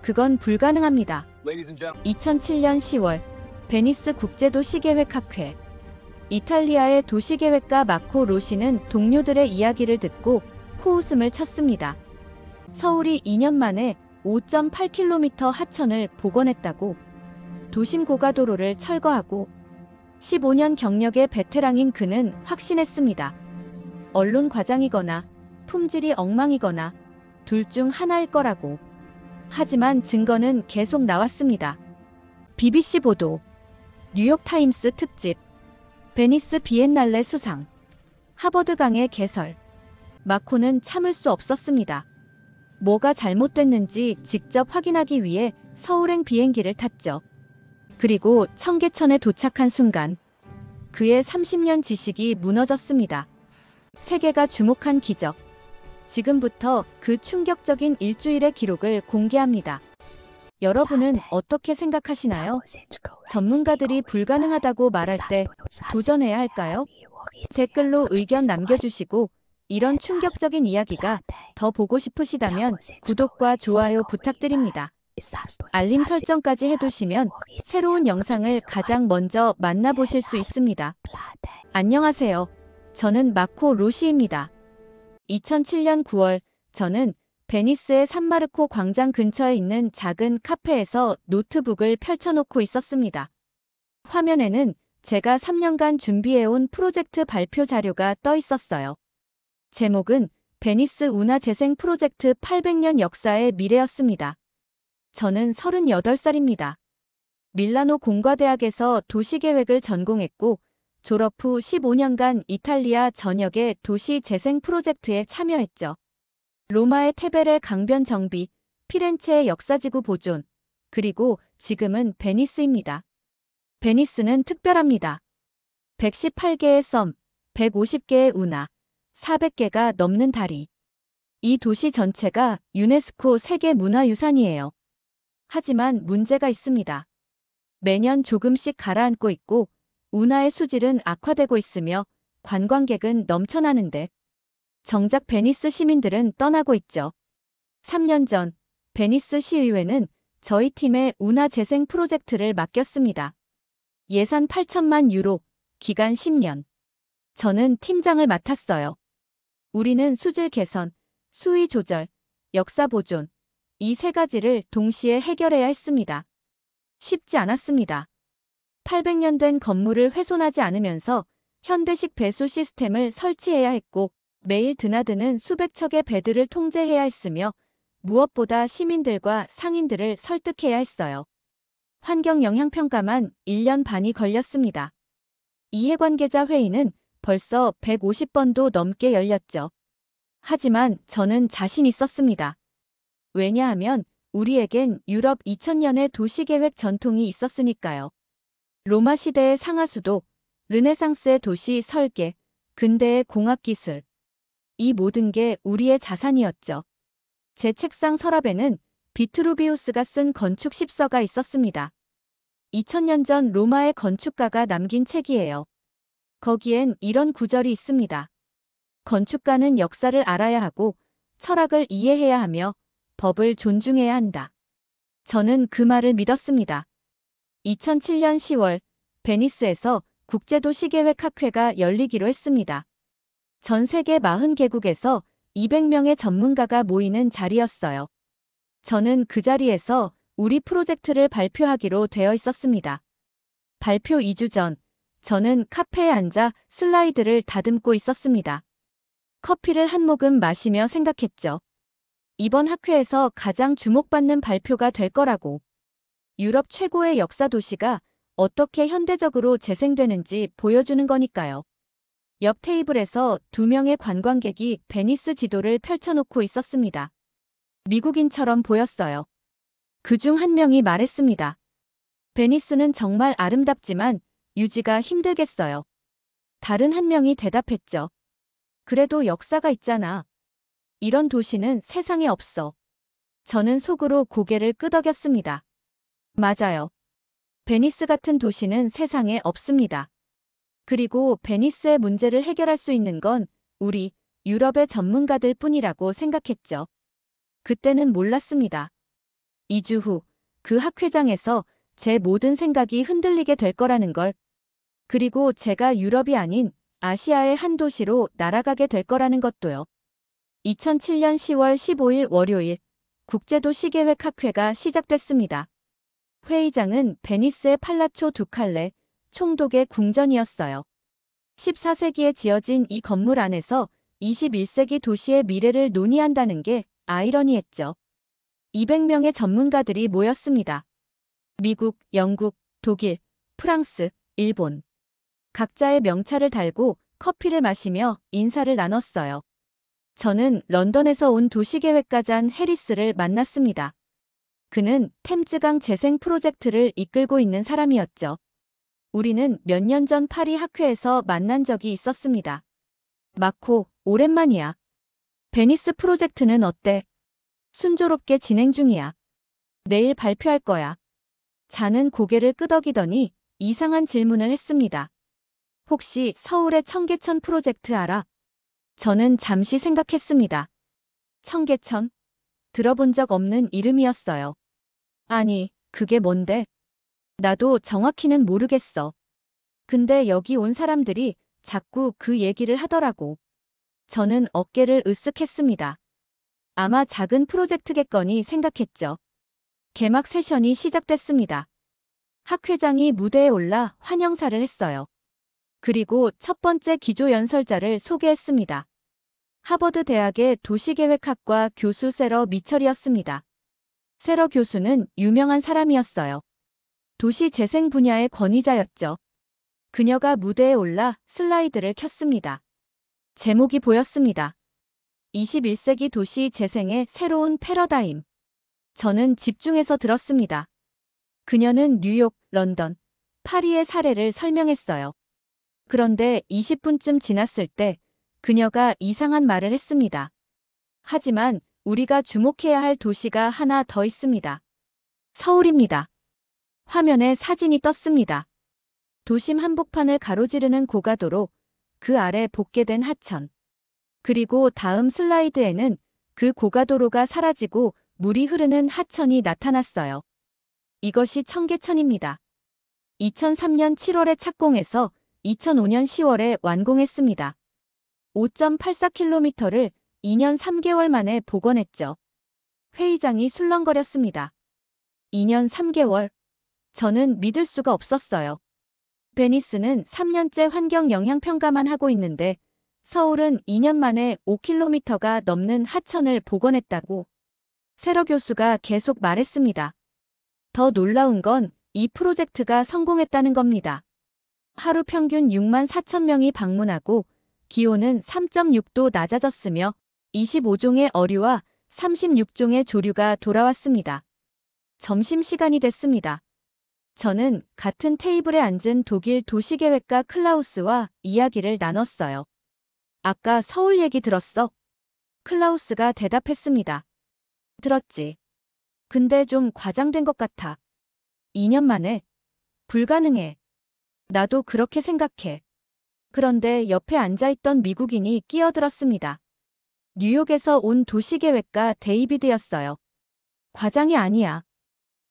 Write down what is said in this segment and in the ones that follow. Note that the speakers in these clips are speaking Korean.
그건 불가능합니다. 2007년 10월 베니스 국제도시계획 학회. 이탈리아의 도시계획가 마코 로시는 동료들의 이야기를 듣고 코웃음을 쳤습니다. 서울이 2년 만에 5.8km 하천을 복원했다고, 도심 고가도로를 철거하고. 15년 경력의 베테랑인 그는 확신했습니다. 언론 과장이거나 품질이 엉망이거나 둘 중 하나일 거라고. 하지만 증거는 계속 나왔습니다. BBC 보도, 뉴욕타임스 특집, 베니스 비엔날레 수상, 하버드 강의 개설. 마코는 참을 수 없었습니다. 뭐가 잘못됐는지 직접 확인하기 위해 서울행 비행기를 탔죠. 그리고 청계천에 도착한 순간 그의 30년 지식이 무너졌습니다. 세계가 주목한 기적. 지금부터 그 충격적인 일주일의 기록을 공개합니다. 여러분은 어떻게 생각하시나요? 전문가들이 불가능하다고 말할 때 도전해야 할까요? 댓글로 의견 남겨주시고, 이런 충격적인 이야기가 더 보고 싶으시다면 구독과 좋아요 부탁드립니다. 알림 설정까지 해두시면 새로운 영상을 가장 먼저 만나보실 수 있습니다. 안녕하세요. 저는 마코 로시입니다. 2007년 9월, 저는 베니스의 산마르코 광장 근처에 있는 작은 카페에서 노트북을 펼쳐놓고 있었습니다. 화면에는 제가 3년간 준비해온 프로젝트 발표 자료가 떠 있었어요. 제목은 베니스 운하재생 프로젝트 800년 역사의 미래였습니다. 저는 38살입니다. 밀라노 공과대학에서 도시계획을 전공했고, 졸업 후 15년간 이탈리아 전역의 도시 재생 프로젝트에 참여했죠. 로마의 테베레 강변 정비, 피렌체의 역사지구 보존, 그리고 지금은 베니스입니다. 베니스는 특별합니다. 118개의 섬, 150개의 운하, 400개가 넘는 다리. 이 도시 전체가 유네스코 세계문화유산이에요. 하지만 문제가 있습니다. 매년 조금씩 가라앉고 있고, 운하의 수질은 악화되고 있으며 관광객은 넘쳐나는데 정작 베니스 시민들은 떠나고 있죠. 3년 전 베니스 시의회는 저희 팀에 운하 재생 프로젝트를 맡겼습니다. 예산 8천만 유로, 기간 10년. 저는 팀장을 맡았어요. 우리는 수질 개선, 수위 조절, 역사 보존, 이 세 가지를 동시에 해결해야 했습니다. 쉽지 않았습니다. 800년 된 건물을 훼손하지 않으면서 현대식 배수 시스템을 설치해야 했고, 매일 드나드는 수백 척의 배들을 통제해야 했으며, 무엇보다 시민들과 상인들을 설득해야 했어요. 환경영향평가만 1년 반이 걸렸습니다. 이해관계자 회의는 벌써 150번도 넘게 열렸죠. 하지만 저는 자신 있었습니다. 왜냐하면 우리에겐 유럽 2000년의 도시계획 전통이 있었으니까요. 로마 시대의 상하수도, 르네상스의 도시 설계, 근대의 공학기술. 이 모든 게 우리의 자산이었죠. 제 책상 서랍에는 비트루비우스가 쓴 건축 십서가 있었습니다. 2000년 전 로마의 건축가가 남긴 책이에요. 거기엔 이런 구절이 있습니다. 건축가는 역사를 알아야 하고 철학을 이해해야 하며 법을 존중해야 한다. 저는 그 말을 믿었습니다. 2007년 10월 베니스에서 국제도시계획학회가 열리기로 했습니다. 전 세계 40개국에서 200명의 전문가가 모이는 자리였어요. 저는 그 자리에서 우리 프로젝트를 발표하기로 되어 있었습니다. 발표 2주 전, 저는 카페에 앉아 슬라이드를 다듬고 있었습니다. 커피를 한 모금 마시며 생각했죠. 이번 학회에서 가장 주목받는 발표가 될 거라고. 유럽 최고의 역사 도시가 어떻게 현대적으로 재생되는지 보여주는 거니까요. 옆 테이블에서 2명의 관광객이 베니스 지도를 펼쳐놓고 있었습니다. 미국인처럼 보였어요. 그중 한 명이 말했습니다. 베니스는 정말 아름답지만 유지가 힘들겠어요. 다른 한 명이 대답했죠. 그래도 역사가 있잖아. 이런 도시는 세상에 없어. 저는 속으로 고개를 끄덕였습니다. 맞아요. 베니스 같은 도시는 세상에 없습니다. 그리고 베니스의 문제를 해결할 수 있는 건 우리 유럽의 전문가들 뿐이라고 생각했죠. 그때는 몰랐습니다. 2주 후 그 학회장에서 제 모든 생각이 흔들리게 될 거라는 걸, 그리고 제가 유럽이 아닌 아시아의 한 도시로 날아가게 될 거라는 것도요. 2007년 10월 15일 월요일 국제도시계획 학회가 시작됐습니다. 회의장은 베니스의 팔라초 두칼레 총독의 궁전이었어요. 14세기에 지어진 이 건물 안에서 21세기 도시의 미래를 논의한다는 게 아이러니했죠. 200명의 전문가들이 모였습니다. 미국, 영국, 독일, 프랑스, 일본. 각자의 명찰을 달고 커피를 마시며 인사를 나눴어요. 저는 런던에서 온 도시계획가 잔 해리스를 만났습니다. 그는 템즈강 재생 프로젝트를 이끌고 있는 사람이었죠. 우리는 몇 년 전 파리 학회에서 만난 적이 있었습니다. 마코, 오랜만이야. 베니스 프로젝트는 어때? 순조롭게 진행 중이야. 내일 발표할 거야. 잔은 고개를 끄덕이더니 이상한 질문을 했습니다. 혹시 서울의 청계천 프로젝트 알아? 저는 잠시 생각했습니다. 청계천? 들어본 적 없는 이름이었어요. 아니, 그게 뭔데? 나도 정확히는 모르겠어. 근데 여기 온 사람들이 자꾸 그 얘기를 하더라고. 저는 어깨를 으쓱했습니다. 아마 작은 프로젝트겠거니 생각했죠. 개막 세션이 시작됐습니다. 학회장이 무대에 올라 환영사를 했어요. 그리고 첫 번째 기조연설자를 소개했습니다. 하버드 대학의 도시계획학과 교수 세러 미철이었습니다. 세러 교수는 유명한 사람이었어요. 도시재생 분야의 권위자였죠. 그녀가 무대에 올라 슬라이드를 켰습니다. 제목이 보였습니다. 21세기 도시 재생의 새로운 패러다임. 저는 집중해서 들었습니다. 그녀는 뉴욕, 런던, 파리의 사례를 설명했어요. 그런데 20분쯤 지났을 때 그녀가 이상한 말을 했습니다. 하지만 우리가 주목해야 할 도시가 하나 더 있습니다. 서울입니다. 화면에 사진이 떴습니다. 도심 한복판을 가로지르는 고가도로, 그 아래 복개된 하천. 그리고 다음 슬라이드에는 그 고가도로가 사라지고 물이 흐르는 하천이 나타났어요. 이것이 청계천입니다. 2003년 7월에 착공해서 2005년 10월에 완공했습니다. 5.84km를 2년 3개월 만에 복원했죠. 회의장이 술렁거렸습니다. 2년 3개월. 저는 믿을 수가 없었어요. 베니스는 3년째 환경 영향 평가만 하고 있는데 서울은 2년 만에 5km가 넘는 하천을 복원했다고. 세러 교수가 계속 말했습니다. 더 놀라운 건 이 프로젝트가 성공했다는 겁니다. 하루 평균 6만 4천 명이 방문하고 기온은 3.6도 낮아졌으며 25종의 어류와 36종의 조류가 돌아왔습니다. 점심시간이 됐습니다. 저는 같은 테이블에 앉은 독일 도시계획가 클라우스와 이야기를 나눴어요. 아까 서울 얘기 들었어? 클라우스가 대답했습니다. 들었지. 근데 좀 과장된 것 같아. 2년 만에. 불가능해. 나도 그렇게 생각해. 그런데 옆에 앉아있던 미국인이 끼어들었습니다. 뉴욕에서 온 도시계획가 데이비드였어요. 과장이 아니야.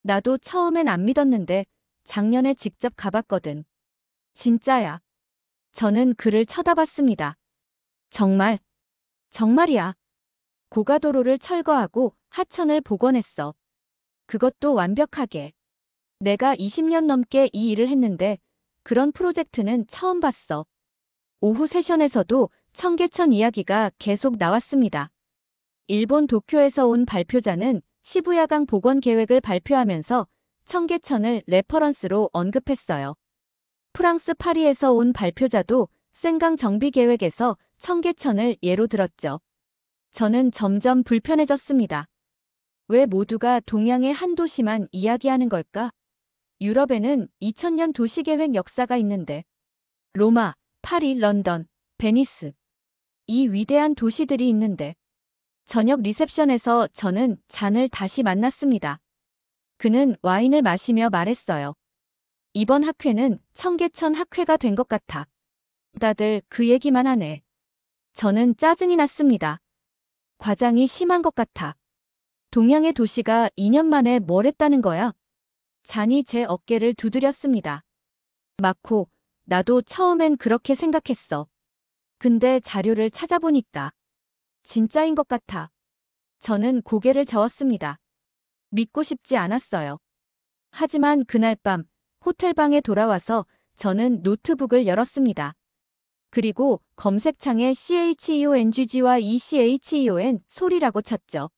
나도 처음엔 안 믿었는데 작년에 직접 가봤거든. 진짜야. 저는 그를 쳐다봤습니다. 정말? 정말이야. 고가도로를 철거하고 하천을 복원했어. 그것도 완벽하게. 내가 20년 넘게 이 일을 했는데 그런 프로젝트는 처음 봤어. 오후 세션에서도 청계천 이야기가 계속 나왔습니다. 일본 도쿄에서 온 발표자는 시부야강 복원 계획을 발표하면서 청계천을 레퍼런스로 언급했어요. 프랑스 파리에서 온 발표자도 센강 정비 계획에서 청계천을 예로 들었죠. 저는 점점 불편해졌습니다. 왜 모두가 동양의 한 도시만 이야기하는 걸까? 유럽에는 2000년 도시계획 역사가 있는데 로마, 파리, 런던, 베니스. 이 위대한 도시들이 있는데 저녁 리셉션에서 저는 잔을 다시 만났습니다. 그는 와인을 마시며 말했어요. 이번 학회는 청계천 학회가 된 것 같아. 다들 그 얘기만 하네. 저는 짜증이 났습니다. 과장이 심한 것 같아. 동양의 도시가 2년 만에 뭘 했다는 거야? 잔이 제 어깨를 두드렸습니다. 마코, 나도 처음엔 그렇게 생각했어. 근데 자료를 찾아보니까 진짜인 것 같아. 저는 고개를 저었습니다. 믿고 싶지 않았어요. 하지만 그날 밤 호텔방에 돌아와서 저는 노트북을 열었습니다. 그리고 검색창에 CHEONGG와 ECHEON 소리라고 쳤죠.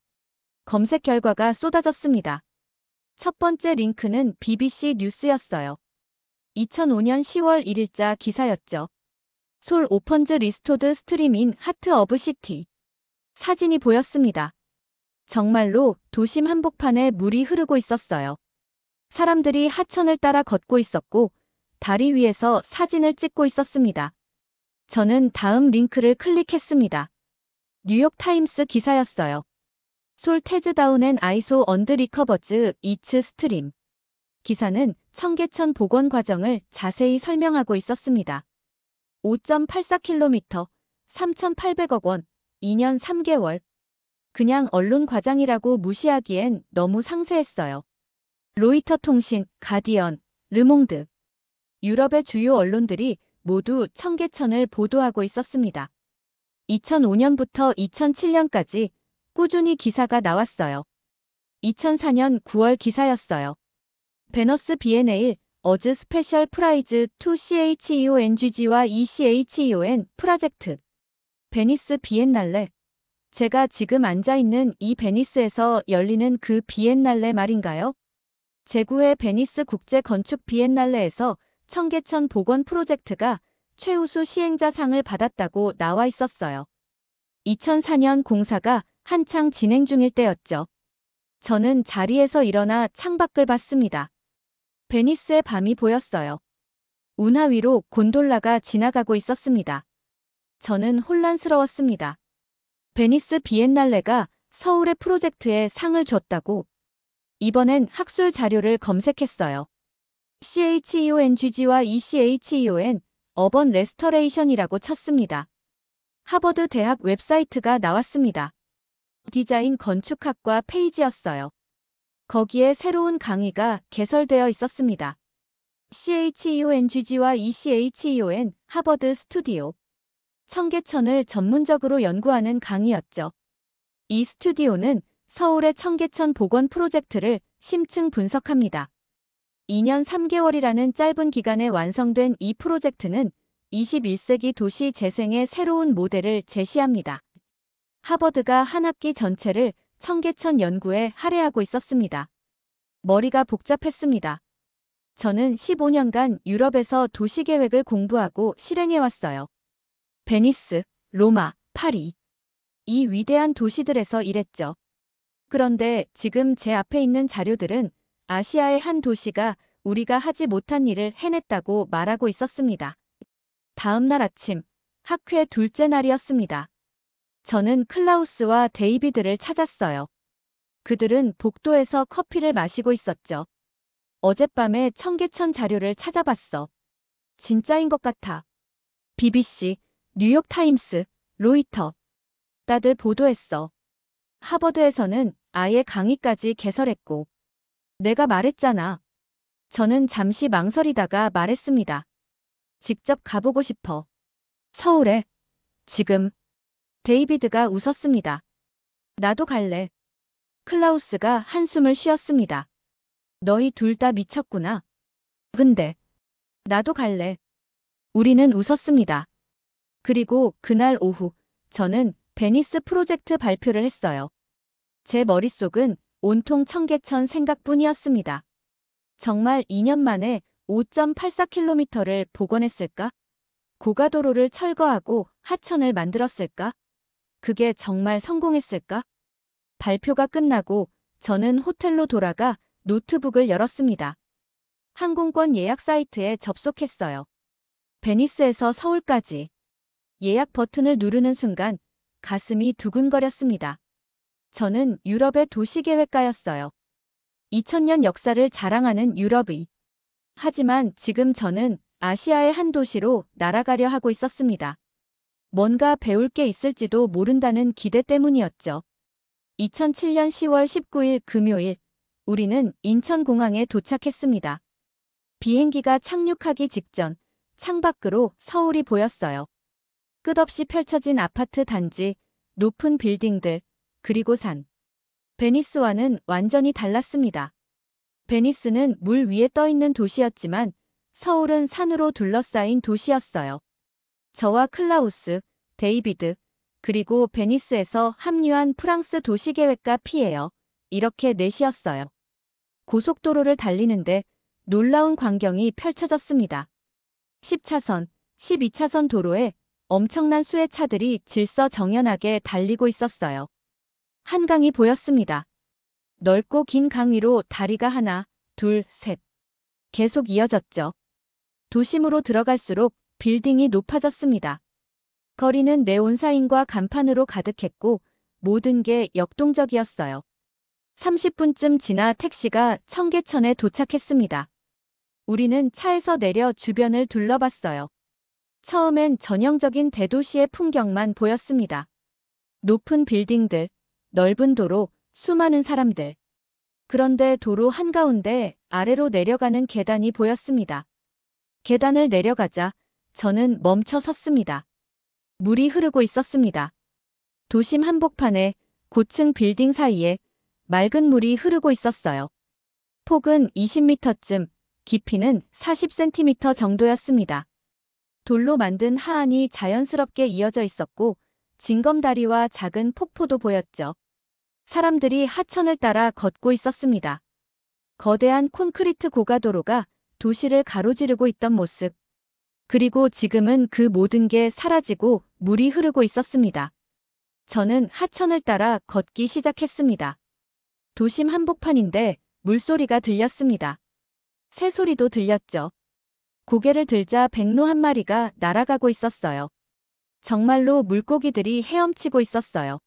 검색 결과가 쏟아졌습니다. 첫 번째 링크는 BBC 뉴스였어요. 2005년 10월 1일자 기사였죠. 솔 오펀즈 리스토드 스트리밍 하트 오브 시티. 사진이 보였습니다. 정말로 도심 한복판에 물이 흐르고 있었어요. 사람들이 하천을 따라 걷고 있었고 다리 위에서 사진을 찍고 있었습니다. 저는 다음 링크를 클릭했습니다. 뉴욕타임스 기사였어요. 솔 테즈다운 앤 아이소 언드 리커버즈 이츠 스트림. 기사는 청계천 복원 과정을 자세히 설명하고 있었습니다. 5.84km, 3,800억 원, 2년 3개월. 그냥 언론 과장이라고 무시하기엔 너무 상세했어요. 로이터 통신, 가디언, 르몽드. 유럽의 주요 언론들이 모두 청계천을 보도하고 있었습니다. 2005년부터 2007년까지 꾸준히 기사가 나왔어요. 2004년 9월 기사였어요. 베너스 비엔에일 어즈 스페셜 프라이즈 투 CHEONGG와 ECHEON 프로젝트. 베니스 비엔날레. 제가 지금 앉아있는 이 베니스에서 열리는 그 비엔날레 말인가요? 제9회 베니스 국제 건축 비엔날레에서 청계천 복원 프로젝트가 최우수 시행자상을 받았다고 나와 있었어요. 2004년 공사가 한창 진행 중일 때였죠. 저는 자리에서 일어나 창밖을 봤습니다. 베니스의 밤이 보였어요. 운하 위로 곤돌라가 지나가고 있었습니다. 저는 혼란스러웠습니다. 베니스 비엔날레가 서울의 프로젝트에 상을 줬다고. 이번엔 학술 자료를 검색했어요. CHEONGG와 ECHEON, 어번 레스터레이션이라고 쳤습니다. 하버드 대학 웹사이트가 나왔습니다. 디자인 건축학과 페이지였어요. 거기에 새로운 강의가 개설되어 있었습니다. CHEONGG와 ECHEON, 하버드 스튜디오. 청계천을 전문적으로 연구하는 강의였죠. 이 스튜디오는 서울의 청계천 복원 프로젝트를 심층 분석합니다. 2년 3개월이라는 짧은 기간에 완성된 이 프로젝트는 21세기 도시 재생의 새로운 모델을 제시합니다. 하버드가 한 학기 전체를 청계천 연구에 할애하고 있었습니다. 머리가 복잡했습니다. 저는 15년간 유럽에서 도시계획을 공부하고 실행해왔어요. 베니스, 로마, 파리. 이 위대한 도시들에서 일했죠. 그런데 지금 제 앞에 있는 자료들은 아시아의 한 도시가 우리가 하지 못한 일을 해냈다고 말하고 있었습니다. 다음 날 아침, 학회 둘째 날이었습니다. 저는 클라우스와 데이비드를 찾았어요. 그들은 복도에서 커피를 마시고 있었죠. 어젯밤에 청계천 자료를 찾아봤어. 진짜인 것 같아. BBC, 뉴욕타임스, 로이터. 다들 보도했어. 하버드에서는 아예 강의까지 개설했고. 내가 말했잖아. 저는 잠시 망설이다가 말했습니다. 직접 가보고 싶어. 서울에. 지금. 데이비드가 웃었습니다. 나도 갈래. 클라우스가 한숨을 쉬었습니다. 너희 둘 다 미쳤구나. 근데. 나도 갈래. 우리는 웃었습니다. 그리고 그날 오후 저는 베니스 프로젝트 발표를 했어요. 제 머릿속은 온통 청계천 생각뿐이었습니다. 정말 2년 만에 5.84km를 복원했을까? 고가도로를 철거하고 하천을 만들었을까? 그게 정말 성공했을까? 발표가 끝나고 저는 호텔로 돌아가 노트북을 열었습니다. 항공권 예약 사이트에 접속했어요. 베니스에서 서울까지. 예약 버튼을 누르는 순간 가슴이 두근거렸습니다. 저는 유럽의 도시계획가였어요. 2000년 역사를 자랑하는 유럽의. 하지만 지금 저는 아시아의 한 도시로 날아가려 하고 있었습니다. 뭔가 배울 게 있을지도 모른다는 기대 때문이었죠. 2007년 10월 19일 금요일, 우리는 인천공항에 도착했습니다. 비행기가 착륙하기 직전 창밖으로 서울이 보였어요. 끝없이 펼쳐진 아파트 단지, 높은 빌딩들, 그리고 산. 베니스와는 완전히 달랐습니다. 베니스는 물 위에 떠 있는 도시였지만 서울은 산으로 둘러싸인 도시였어요. 저와 클라우스, 데이비드, 그리고 베니스에서 합류한 프랑스 도시계획가 피에어, 이렇게 넷이었어요. 고속도로를 달리는데 놀라운 광경이 펼쳐졌습니다. 10차선, 12차선 도로에 엄청난 수의 차들이 질서정연하게 달리고 있었어요. 한강이 보였습니다. 넓고 긴 강 위로 다리가 하나, 둘, 셋. 계속 이어졌죠. 도심으로 들어갈수록 빌딩이 높아졌습니다. 거리는 네온사인과 간판으로 가득했고 모든 게 역동적이었어요. 30분쯤 지나 택시가 청계천에 도착했습니다. 우리는 차에서 내려 주변을 둘러봤어요. 처음엔 전형적인 대도시의 풍경만 보였습니다. 높은 빌딩들, 넓은 도로, 수많은 사람들. 그런데 도로 한가운데 아래로 내려가는 계단이 보였습니다. 계단을 내려가자 저는 멈춰 섰습니다. 물이 흐르고 있었습니다. 도심 한복판에 고층 빌딩 사이에 맑은 물이 흐르고 있었어요. 폭은 20m쯤, 깊이는 40cm 정도였습니다. 돌로 만든 하안이 자연스럽게 이어져 있었고 징검다리와 작은 폭포도 보였죠. 사람들이 하천을 따라 걷고 있었습니다. 거대한 콘크리트 고가도로가 도시를 가로지르고 있던 모습. 그리고 지금은 그 모든 게 사라지고 물이 흐르고 있었습니다. 저는 하천을 따라 걷기 시작했습니다. 도심 한복판인데 물소리가 들렸습니다. 새소리도 들렸죠. 고개를 들자 백로 한 마리가 날아가고 있었어요. 정말로 물고기들이 헤엄치고 있었어요.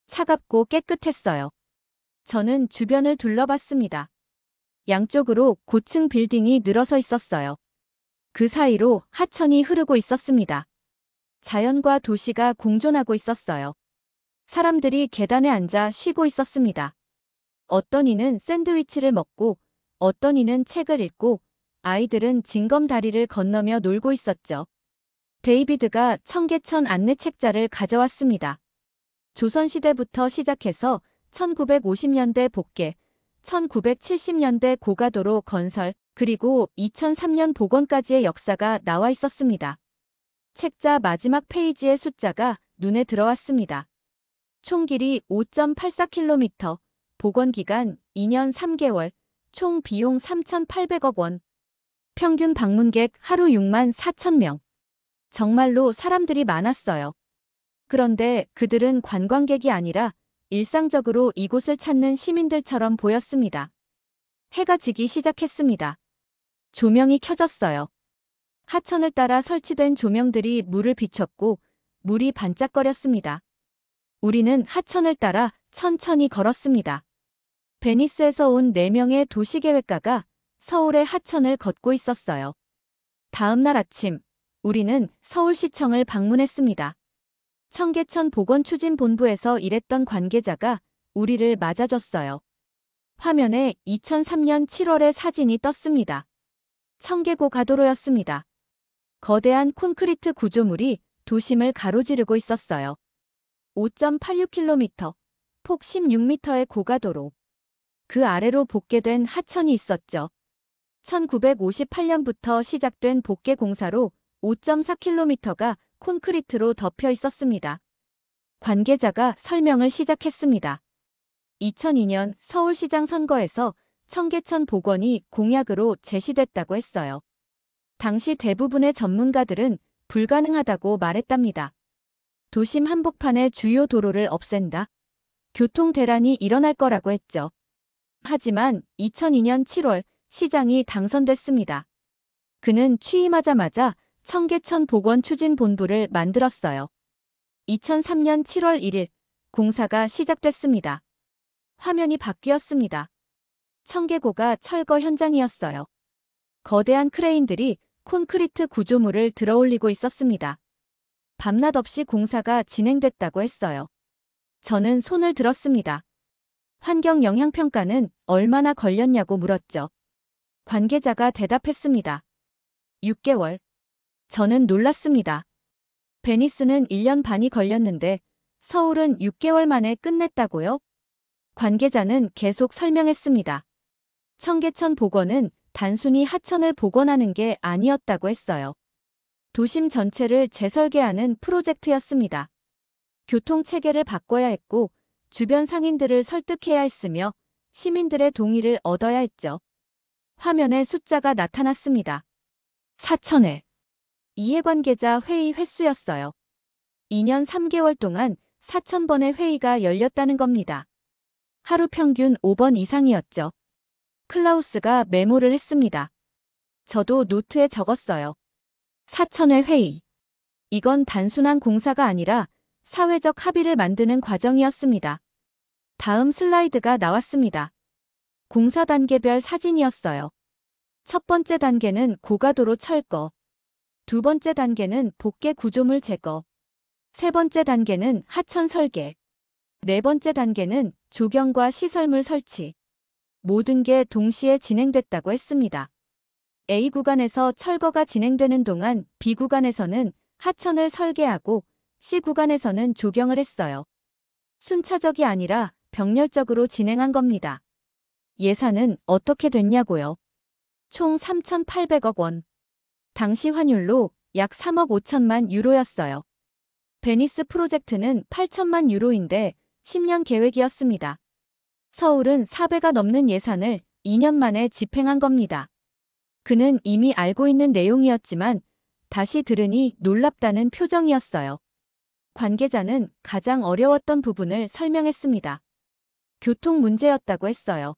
차갑고 깨끗했어요. 저는 주변을 둘러봤습니다. 양쪽으로 고층 빌딩이 늘어서 있었어요. 그 사이로 하천이 흐르고 있었습니다. 자연과 도시가 공존하고 있었어요. 사람들이 계단에 앉아 쉬고 있었습니다. 어떤 이는 샌드위치를 먹고 어떤 이는 책을 읽고 아이들은 징검다리를 건너며 놀고 있었죠. 데이비드가 청계천 안내책자를 가져왔습니다. 조선시대부터 시작해서 1950년대 복개, 1970년대 고가도로 건설, 그리고 2003년 복원까지의 역사가 나와 있었습니다. 책자 마지막 페이지의 숫자가 눈에 들어왔습니다. 총 길이 5.84km, 복원 기간 2년 3개월, 총 비용 3,800억 원. 평균 방문객 하루 6만 4천 명. 정말로 사람들이 많았어요. 그런데 그들은 관광객이 아니라 일상적으로 이곳을 찾는 시민들처럼 보였습니다. 해가 지기 시작했습니다. 조명이 켜졌어요. 하천을 따라 설치된 조명들이 물을 비췄고 물이 반짝거렸습니다. 우리는 하천을 따라 천천히 걸었습니다. 베니스에서 온 4명의 도시계획가가 서울의 하천을 걷고 있었어요. 다음 날 아침, 우리는 서울시청을 방문했습니다. 청계천 보건추진본부에서 일했던 관계자가 우리를 맞아줬어요. 화면에 2003년 7월의 사진이 떴습니다. 청계고 가도로였습니다. 거대한 콘크리트 구조물이 도심을 가로지르고 있었어요. 5.86km, 폭 16m의 고가도로. 그 아래로 복개된 하천이 있었죠. 1958년부터 시작된 복개 공사로 5.4km가 콘크리트로 덮여 있었습니다. 관계자가 설명을 시작했습니다. 2002년 서울시장 선거에서 청계천 복원이 공약으로 제시됐다고 했어요. 당시 대부분의 전문가들은 불가능하다고 말했답니다. 도심 한복판의 주요 도로를 없앤다. 교통 대란이 일어날 거라고 했죠. 하지만 2002년 7월 시장이 당선됐습니다. 그는 취임하자마자 청계천 복원추진본부를 만들었어요. 2003년 7월 1일 공사가 시작됐습니다. 화면이 바뀌었습니다. 청계고가 철거 현장이었어요. 거대한 크레인들이 콘크리트 구조물을 들어올리고 있었습니다. 밤낮 없이 공사가 진행됐다고 했어요. 저는 손을 들었습니다. 환경영향평가는 얼마나 걸렸냐고 물었죠. 관계자가 대답했습니다. 6개월. 저는 놀랐습니다. 베니스는 1년 반이 걸렸는데 서울은 6개월 만에 끝냈다고요? 관계자는 계속 설명했습니다. 청계천 복원은 단순히 하천을 복원하는 게 아니었다고 했어요. 도심 전체를 재설계하는 프로젝트였습니다. 교통체계를 바꿔야 했고 주변 상인들을 설득해야 했으며 시민들의 동의를 얻어야 했죠. 화면에 숫자가 나타났습니다. 4,000회. 이해관계자 회의 횟수였어요. 2년 3개월 동안 4,000번의 회의가 열렸다는 겁니다. 하루 평균 5번 이상이었죠. 클라우스가 메모를 했습니다. 저도 노트에 적었어요. 4,000회 회의. 이건 단순한 공사가 아니라 사회적 합의를 만드는 과정이었습니다. 다음 슬라이드가 나왔습니다. 공사 단계별 사진이었어요. 첫 번째 단계는 고가도로 철거. 두 번째 단계는 복개 구조물 제거. 세 번째 단계는 하천 설계. 네 번째 단계는 조경과 시설물 설치. 모든 게 동시에 진행됐다고 했습니다. A 구간에서 철거가 진행되는 동안 B 구간에서는 하천을 설계하고 C 구간에서는 조경을 했어요. 순차적이 아니라 병렬적으로 진행한 겁니다. 예산은 어떻게 됐냐고요? 총 3,800억 원. 당시 환율로 약 3억 5천만 유로였어요. 베니스 프로젝트는 8천만 유로인데 10년 계획이었습니다. 서울은 4배가 넘는 예산을 2년 만에 집행한 겁니다. 그는 이미 알고 있는 내용이었지만 다시 들으니 놀랍다는 표정이었어요. 관계자는 가장 어려웠던 부분을 설명했습니다. 교통 문제였다고 했어요.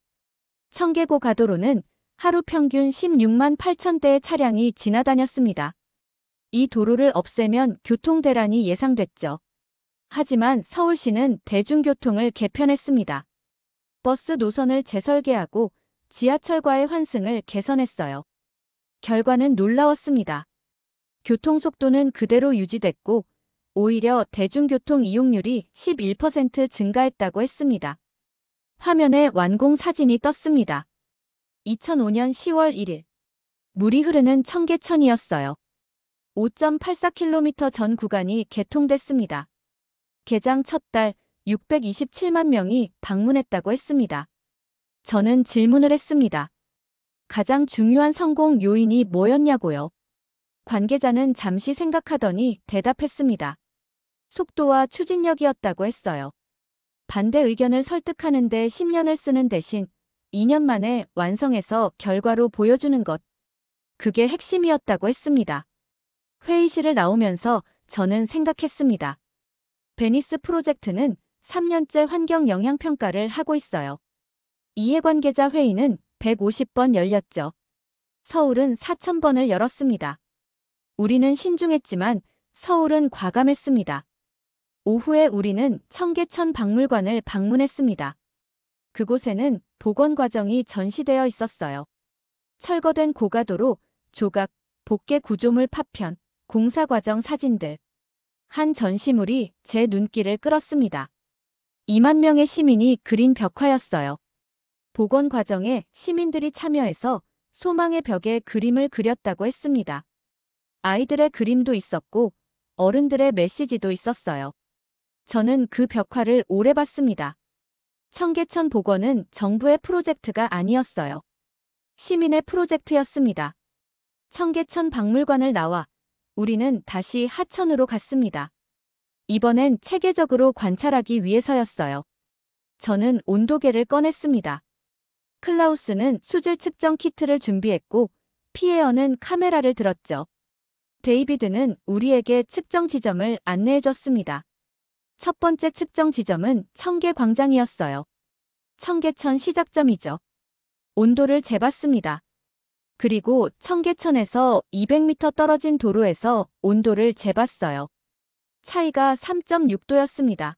청계고 가도로는 하루 평균 16만 8천 대의 차량이 지나다녔습니다. 이 도로를 없애면 교통 대란이 예상됐죠. 하지만 서울시는 대중교통을 개편했습니다. 버스 노선을 재설계하고 지하철과의 환승을 개선했어요. 결과는 놀라웠습니다. 교통속도는 그대로 유지됐고 오히려 대중교통 이용률이 11% 증가했다고 했습니다. 화면에 완공 사진이 떴습니다. 2005년 10월 1일. 물이 흐르는 청계천이었어요. 5.84km 전 구간이 개통됐습니다. 개장 첫 달 627만 명이 방문했다고 했습니다. 저는 질문을 했습니다. 가장 중요한 성공 요인이 뭐였냐고요? 관계자는 잠시 생각하더니 대답했습니다. 속도와 추진력이었다고 했어요. 반대 의견을 설득하는 데 10년을 쓰는 대신 2년 만에 완성해서 결과로 보여주는 것. 그게 핵심이었다고 했습니다. 회의실을 나오면서 저는 생각했습니다. 베니스 프로젝트는 3년째 환경 영향 평가를 하고 있어요. 이해관계자 회의는 150번 열렸죠. 서울은 4,000번을 열었습니다. 우리는 신중했지만 서울은 과감했습니다. 오후에 우리는 청계천 박물관을 방문했습니다. 그곳에는 복원 과정이 전시되어 있었어요. 철거된 고가도로, 조각, 복개 구조물 파편, 공사 과정 사진들. 한 전시물이 제 눈길을 끌었습니다. 2만 명의 시민이 그린 벽화였어요. 복원 과정에 시민들이 참여해서 소망의 벽에 그림을 그렸다고 했습니다. 아이들의 그림도 있었고 어른들의 메시지도 있었어요. 저는 그 벽화를 오래 봤습니다. 청계천 복원은 정부의 프로젝트가 아니었어요. 시민의 프로젝트였습니다. 청계천 박물관을 나와 우리는 다시 하천으로 갔습니다. 이번엔 체계적으로 관찰하기 위해서였어요. 저는 온도계를 꺼냈습니다. 클라우스는 수질 측정 키트를 준비했고 피에어는 카메라를 들었죠. 데이비드는 우리에게 측정 지점을 안내해줬습니다. 첫 번째 측정 지점은 청계광장이었어요. 청계천 시작점이죠. 온도를 재봤습니다. 그리고 청계천에서 200m 떨어진 도로에서 온도를 재봤어요. 차이가 3.6도였습니다.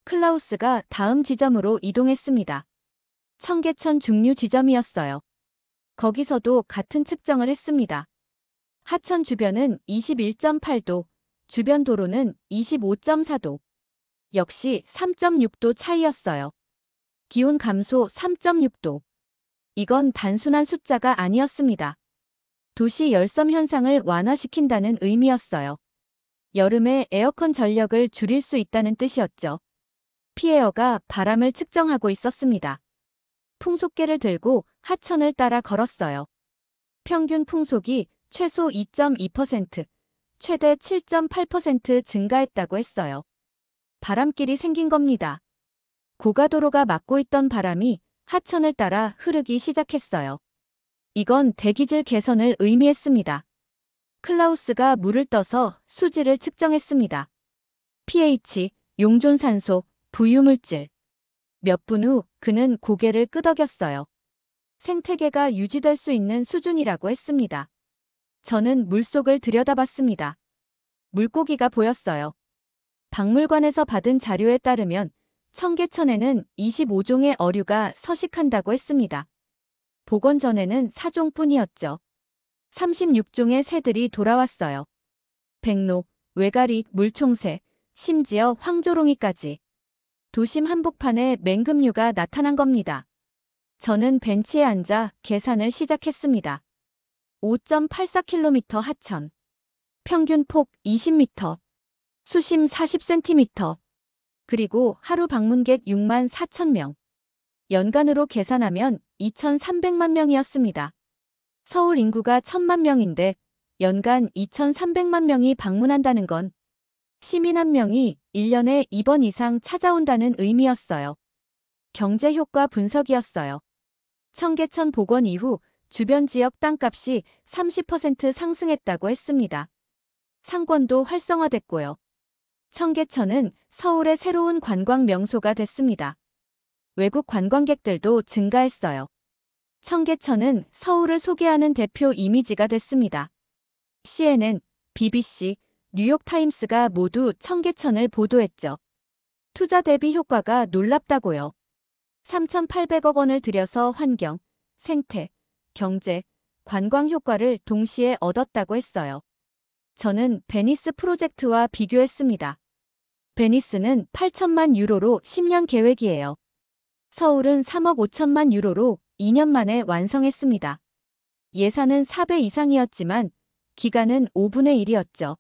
클라우스가 다음 지점으로 이동했습니다. 청계천 중류 지점이었어요. 거기서도 같은 측정을 했습니다. 하천 주변은 21.8도, 주변 도로는 25.4도. 역시 3.6도 차이였어요. 기온 감소 3.6도. 이건 단순한 숫자가 아니었습니다. 도시 열섬 현상을 완화시킨다는 의미였어요. 여름에 에어컨 전력을 줄일 수 있다는 뜻이었죠. 피에어가 바람을 측정하고 있었습니다. 풍속계를 들고 하천을 따라 걸었어요. 평균 풍속이 최소 2.2%, 최대 7.8% 증가했다고 했어요. 바람길이 생긴 겁니다. 고가도로가 막고 있던 바람이 하천을 따라 흐르기 시작했어요. 이건 대기질 개선을 의미했습니다. 클라우스가 물을 떠서 수질을 측정했습니다. pH, 용존산소, 부유물질. 몇 분 후 그는 고개를 끄덕였어요. 생태계가 유지될 수 있는 수준이라고 했습니다. 저는 물속을 들여다봤습니다. 물고기가 보였어요. 박물관에서 받은 자료에 따르면 청계천에는 25종의 어류가 서식한다고 했습니다. 복원 전에는 4종뿐이었죠. 36종의 새들이 돌아왔어요. 백로, 외가리, 물총새, 심지어 황조롱이까지. 도심 한복판에 맹금류가 나타난 겁니다. 저는 벤치에 앉아 계산을 시작했습니다. 5.84km 하천. 평균 폭 20m. 수심 40cm. 그리고 하루 방문객 6만 4천 명. 연간으로 계산하면 2,300만 명이었습니다. 서울 인구가 1,000만 명인데 연간 2,300만 명이 방문한다는 건 시민 한 명이 1년에 2번 이상 찾아온다는 의미였어요. 경제 효과 분석이었어요. 청계천 복원 이후 주변 지역 땅값이 30% 상승했다고 했습니다. 상권도 활성화됐고요. 청계천은 서울의 새로운 관광 명소가 됐습니다. 외국 관광객들도 증가했어요. 청계천은 서울을 소개하는 대표 이미지가 됐습니다. CNN, BBC, 뉴욕타임스가 모두 청계천을 보도했죠. 투자 대비 효과가 놀랍다고요. 3,800억 원을 들여서 환경, 생태, 경제, 관광 효과를 동시에 얻었다고 했어요. 저는 베니스 프로젝트와 비교했습니다. 베니스는 8천만 유로로 10년 계획이에요. 서울은 3억 5천만 유로로 2년 만에 완성했습니다. 예산은 4배 이상이었지만 기간은 5분의 1이었죠.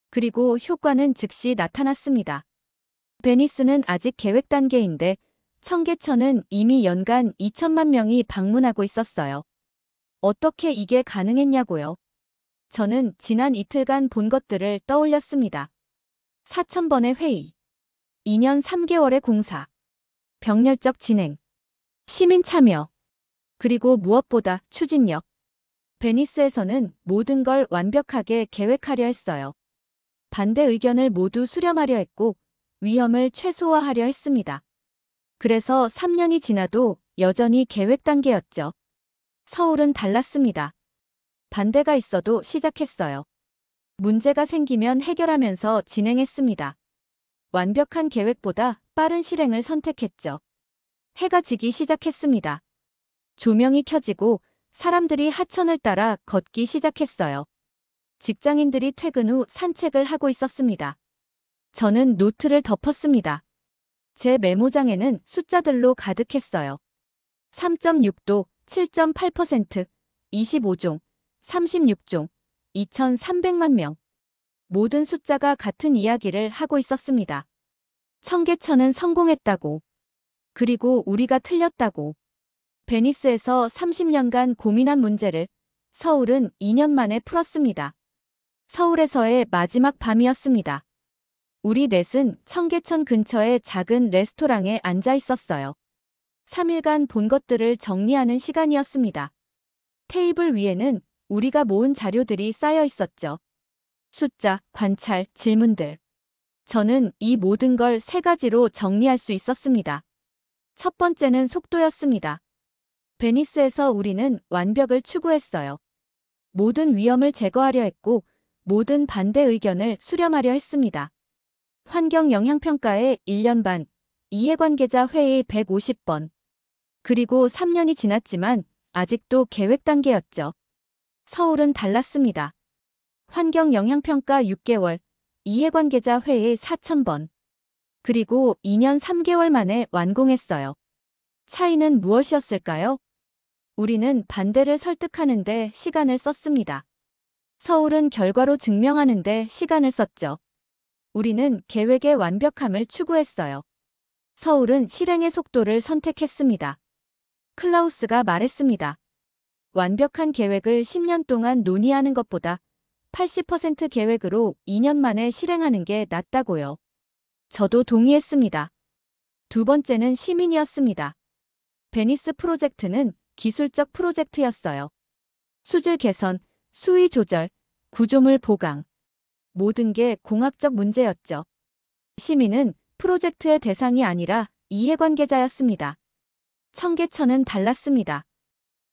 그리고 효과는 즉시 나타났습니다. 베니스는 아직 계획 단계인데 청계천은 이미 연간 2천만 명이 방문하고 있었어요. 어떻게 이게 가능했냐고요? 저는 지난 이틀간 본 것들을 떠올렸습니다. 4,000번의 회의, 2년 3개월의 공사, 병렬적 진행, 시민 참여, 그리고 무엇보다 추진력. 베니스에서는 모든 걸 완벽하게 계획하려 했어요. 반대 의견을 모두 수렴하려 했고 위험을 최소화하려 했습니다. 그래서 3년이 지나도 여전히 계획 단계였죠. 서울은 달랐습니다. 반대가 있어도 시작했어요. 문제가 생기면 해결하면서 진행했습니다. 완벽한 계획보다 빠른 실행을 선택했죠. 해가 지기 시작했습니다. 조명이 켜지고 사람들이 하천을 따라 걷기 시작했어요. 직장인들이 퇴근 후 산책을 하고 있었습니다. 저는 노트를 덮었습니다. 제 메모장에는 숫자들로 가득했어요. 3.6도, 7.8%, 25종, 36종, 2,300만 명. 모든 숫자가 같은 이야기를 하고 있었습니다. 청계천은 성공했다고. 그리고 우리가 틀렸다고. 베니스에서 30년간 고민한 문제를 서울은 2년 만에 풀었습니다. 서울에서의 마지막 밤이었습니다. 우리 넷은 청계천 근처의 작은 레스토랑에 앉아 있었어요. 3일간 본 것들을 정리하는 시간이었습니다. 테이블 위에는 우리가 모은 자료들이 쌓여 있었죠. 숫자, 관찰, 질문들. 저는 이 모든 걸 3가지로 정리할 수 있었습니다. 첫 번째는 속도였습니다. 베니스에서 우리는 완벽을 추구했어요. 모든 위험을 제거하려 했고 모든 반대 의견을 수렴하려 했습니다. 환경 영향평가에 1년 반, 이해관계자 회의 150번. 그리고 3년이 지났지만 아직도 계획 단계였죠. 서울은 달랐습니다. 환경 영향평가 6개월, 이해관계자 회의 4,000번. 그리고 2년 3개월 만에 완공했어요. 차이는 무엇이었을까요? 우리는 반대를 설득하는데 시간을 썼습니다. 서울은 결과로 증명하는데 시간을 썼죠. 우리는 계획의 완벽함을 추구했어요. 서울은 실행의 속도를 선택했습니다. 클라우스가 말했습니다. 완벽한 계획을 10년 동안 논의하는 것보다 80% 계획으로 2년 만에 실행하는 게 낫다고요. 저도 동의했습니다. 두 번째는 시민이었습니다. 베니스 프로젝트는 기술적 프로젝트였어요. 수질 개선, 수위 조절, 구조물 보강. 모든 게 공학적 문제였죠. 시민은 프로젝트의 대상이 아니라 이해관계자였습니다. 청계천은 달랐습니다.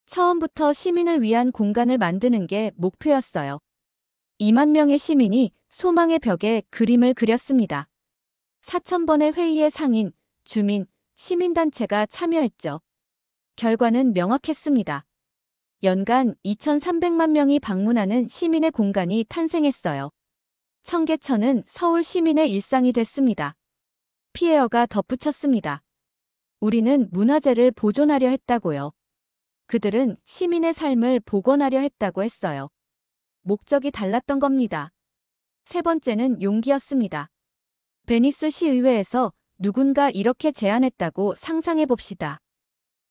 처음부터 시민을 위한 공간을 만드는 게 목표였어요. 2만 명의 시민이 소망의 벽에 그림을 그렸습니다. 4,000번의 회의에 상인, 주민, 시민단체가 참여했죠. 결과는 명확했습니다. 연간 2,300만 명이 방문하는 시민의 공간이 탄생했어요. 청계천은 서울 시민의 일상이 됐습니다. 피에어가 덧붙였습니다. 우리는 문화재를 보존하려 했다고요. 그들은 시민의 삶을 복원하려 했다고 했어요. 목적이 달랐던 겁니다. 세 번째는 용기였습니다. 베니스 시의회에서 누군가 이렇게 제안했다고 상상해 봅시다.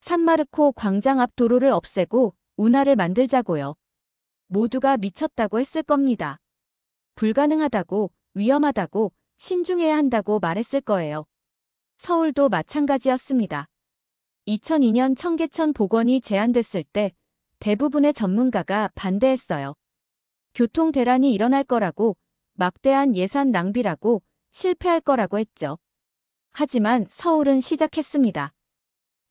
산마르코 광장 앞 도로를 없애고 운하를 만들자고요. 모두가 미쳤다고 했을 겁니다. 불가능하다고, 위험하다고, 신중해야 한다고 말했을 거예요. 서울도 마찬가지였습니다. 2002년 청계천 복원이 제안됐을 때 대부분의 전문가가 반대했어요. 교통 대란이 일어날 거라고, 막대한 예산 낭비라고, 실패할 거라고 했죠. 하지만 서울은 시작했습니다.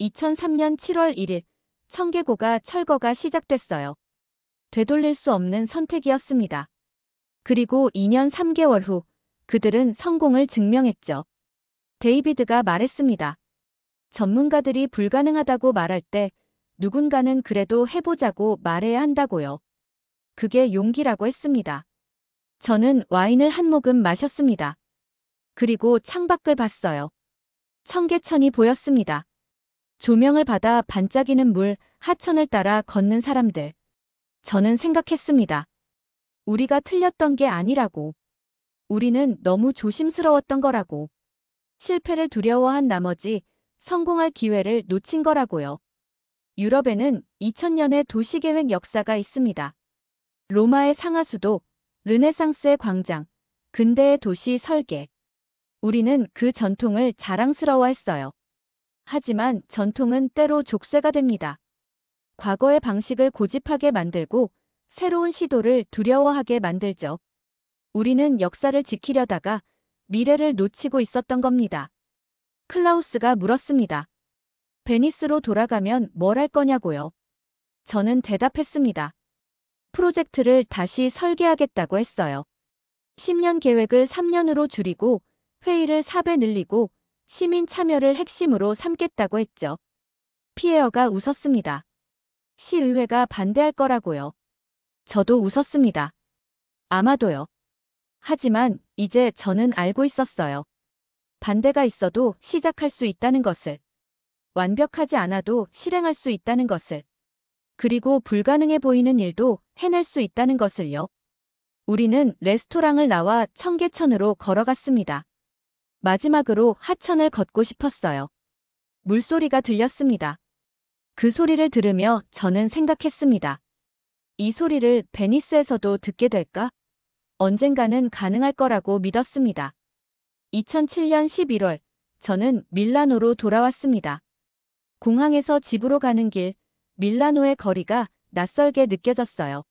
2003년 7월 1일 청계고가 철거가 시작됐어요. 되돌릴 수 없는 선택이었습니다. 그리고 2년 3개월 후 그들은 성공을 증명했죠. 데이비드가 말했습니다. 전문가들이 불가능하다고 말할 때 누군가는 그래도 해보자고 말해야 한다고요. 그게 용기라고 했습니다. 저는 와인을 한 모금 마셨습니다. 그리고 창밖을 봤어요. 청계천이 보였습니다. 조명을 받아 반짝이는 물, 하천을 따라 걷는 사람들. 저는 생각했습니다. 우리가 틀렸던 게 아니라고. 우리는 너무 조심스러웠던 거라고. 실패를 두려워한 나머지 성공할 기회를 놓친 거라고요. 유럽에는 2000년의 도시계획 역사가 있습니다. 로마의 상하수도, 르네상스의 광장, 근대의 도시 설계. 우리는 그 전통을 자랑스러워했어요. 하지만 전통은 때로 족쇄가 됩니다. 과거의 방식을 고집하게 만들고 새로운 시도를 두려워하게 만들죠. 우리는 역사를 지키려다가 미래를 놓치고 있었던 겁니다. 클라우스가 물었습니다. 베니스로 돌아가면 뭘 할 거냐고요. 저는 대답했습니다. 프로젝트를 다시 설계하겠다고 했어요. 10년 계획을 3년으로 줄이고 회의를 4배 늘리고 시민 참여를 핵심으로 삼겠다고 했죠. 피에어가 웃었습니다. 시의회가 반대할 거라고요. 저도 웃었습니다. 아마도요. 하지만 이제 저는 알고 있었어요. 반대가 있어도 시작할 수 있다는 것을. 완벽하지 않아도 실행할 수 있다는 것을. 그리고 불가능해 보이는 일도 해낼 수 있다는 것을요. 우리는 레스토랑을 나와 청계천으로 걸어갔습니다. 마지막으로 하천을 걷고 싶었어요. 물소리가 들렸습니다. 그 소리를 들으며 저는 생각했습니다. 이 소리를 베니스에서도 듣게 될까? 언젠가는 가능할 거라고 믿었습니다. 2007년 11월, 저는 밀라노로 돌아왔습니다. 공항에서 집으로 가는 길, 밀라노의 거리가 낯설게 느껴졌어요.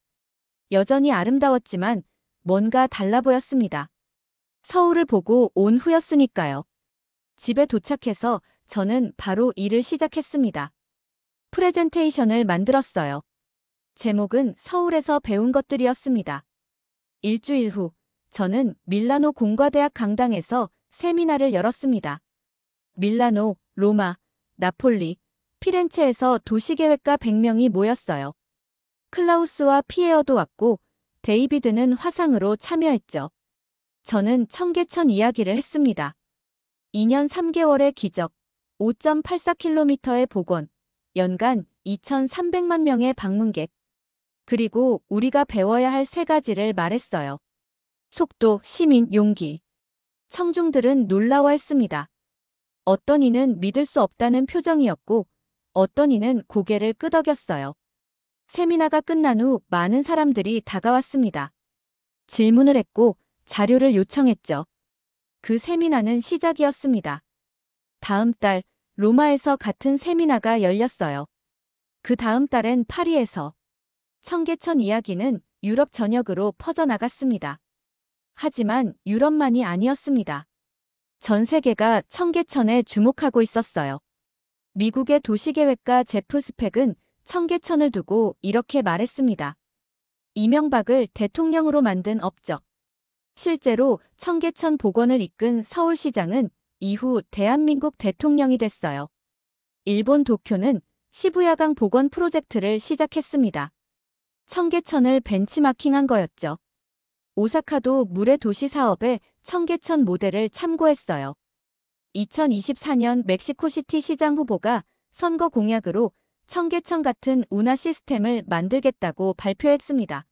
여전히 아름다웠지만 뭔가 달라 보였습니다. 서울을 보고 온 후였으니까요. 집에 도착해서 저는 바로 일을 시작했습니다. 프레젠테이션을 만들었어요. 제목은 서울에서 배운 것들이었습니다. 일주일 후, 저는 밀라노 공과대학 강당에서 세미나를 열었습니다. 밀라노, 로마, 나폴리, 피렌체에서 도시계획가 100명이 모였어요. 클라우스와 피에어도 왔고 데이비드는 화상으로 참여했죠. 저는 청계천 이야기를 했습니다. 2년 3개월의 기적, 5.84km의 복원, 연간 2,300만 명의 방문객. 그리고 우리가 배워야 할 세 가지를 말했어요. 속도, 시민, 용기. 청중들은 놀라워했습니다. 어떤 이는 믿을 수 없다는 표정이었고 어떤 이는 고개를 끄덕였어요. 세미나가 끝난 후 많은 사람들이 다가왔습니다. 질문을 했고 자료를 요청했죠. 그 세미나는 시작이었습니다. 다음 달 로마에서 같은 세미나가 열렸어요. 그 다음 달엔 파리에서. 청계천 이야기는 유럽 전역으로 퍼져나갔습니다. 하지만 유럽만이 아니었습니다. 전 세계가 청계천에 주목하고 있었어요. 미국의 도시계획가 제프 스펙은 청계천을 두고 이렇게 말했습니다. 이명박을 대통령으로 만든 업적. 실제로 청계천 복원을 이끈 서울시장은 이후 대한민국 대통령이 됐어요. 일본 도쿄는 시부야강 복원 프로젝트를 시작했습니다. 청계천을 벤치마킹한 거였죠. 오사카도 물의 도시 사업에 청계천 모델을 참고했어요. 2024년 멕시코시티 시장 후보가 선거 공약으로 청계천 같은 운하 시스템을 만들겠다고 발표했습니다.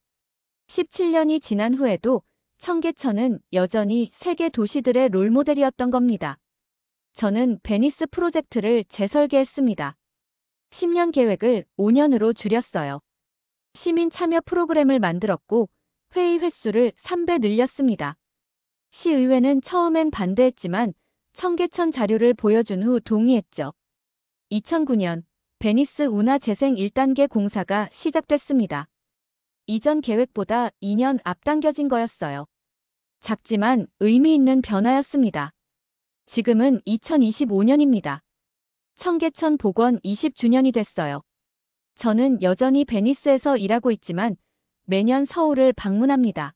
17년이 지난 후에도 청계천은 여전히 세계 도시들의 롤모델이었던 겁니다. 저는 베니스 프로젝트를 재설계했습니다. 10년 계획을 5년으로 줄였어요. 시민 참여 프로그램을 만들었고 회의 횟수를 3배 늘렸습니다. 시의회는 처음엔 반대했지만 청계천 자료를 보여준 후 동의했죠. 2009년 베니스 운하 재생 1단계 공사가 시작됐습니다. 이전 계획보다 2년 앞당겨진 거였어요. 작지만 의미 있는 변화였습니다. 지금은 2025년입니다. 청계천 복원 20주년이 됐어요. 저는 여전히 베니스에서 일하고 있지만 매년 서울을 방문합니다.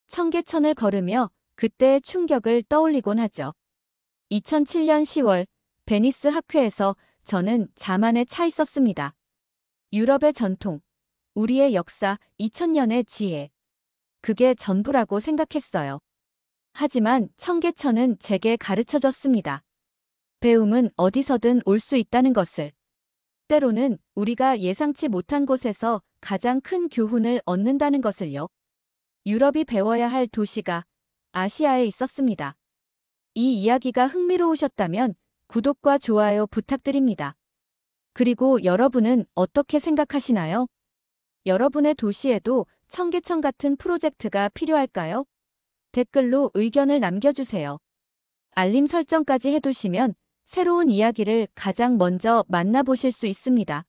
청계천을 걸으며 그때의 충격을 떠올리곤 하죠. 2007년 10월 베니스 학회에서 저는 자만에 차 있었습니다. 유럽의 전통, 우리의 역사, 2000년의 지혜. 그게 전부라고 생각했어요. 하지만 청계천은 제게 가르쳐줬습니다. 배움은 어디서든 올 수 있다는 것을. 때로는 우리가 예상치 못한 곳에서 가장 큰 교훈을 얻는다는 것을요. 유럽이 배워야 할 도시가 아시아에 있었습니다. 이 이야기가 흥미로우셨다면 구독과 좋아요 부탁드립니다. 그리고 여러분은 어떻게 생각하시나요? 여러분의 도시에도 청계천 같은 프로젝트가 필요할까요? 댓글로 의견을 남겨주세요. 알림 설정까지 해두시면 새로운 이야기를 가장 먼저 만나보실 수 있습니다.